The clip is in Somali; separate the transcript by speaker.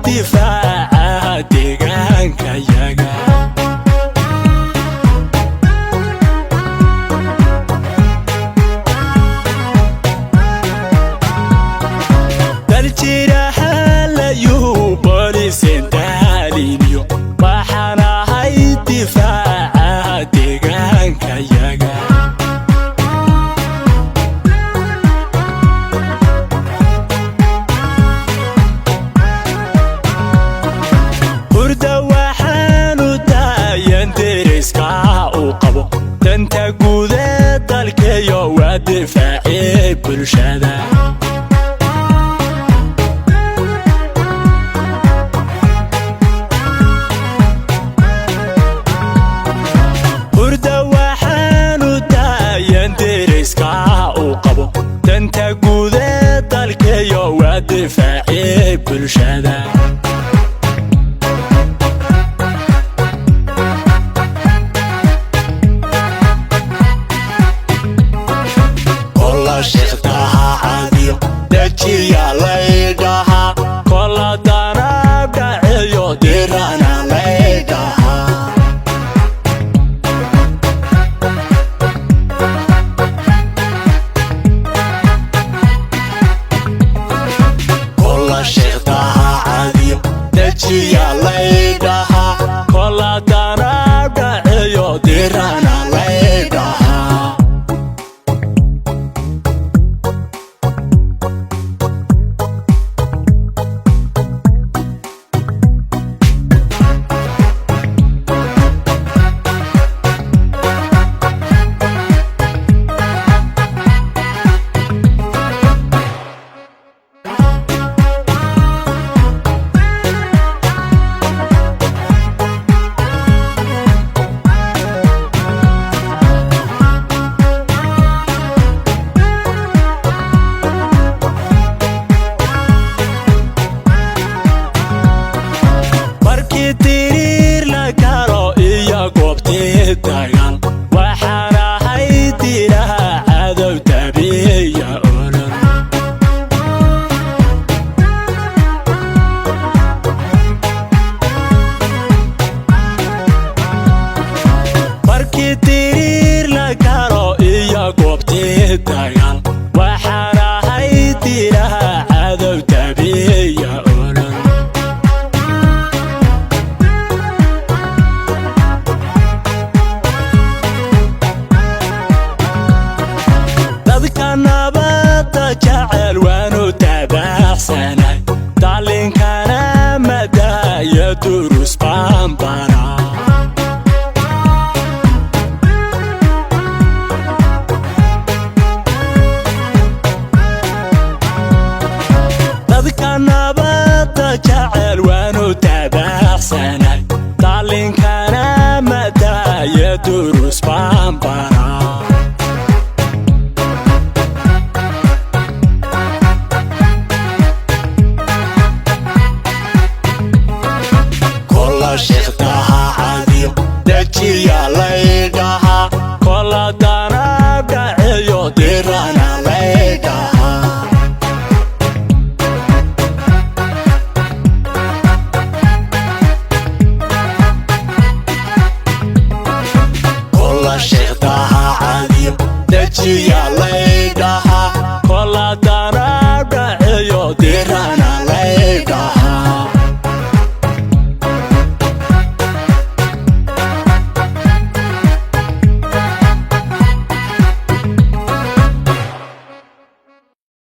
Speaker 1: difaaca deegaankayaga daljiraha layuu boolisin daaliniyo waxaan ahay difaaca deegaankayaga danta guud ee dalkayo waa difaaci bulshada hurda waxaanu daayan deriska uu qabo danta guud ee dalkayo waa difaaci bulshada sheektaha caadiyo dajiya laydhaha kola danab dhaceyo dirana laydhaha kola sheektaha caadiyo dajiya laydhaha kola danab dhaceyo dirana laydhaha waxaan ahay diraha cadow tabiya olol markii diriir la galo iyo goobtii dagaal waxaan ahay diraha cadow tabiya olol nabada jacel waanu tabaxsanay dalinkana madaya durus bambara dadka nabada jacel waanu tabaxsanay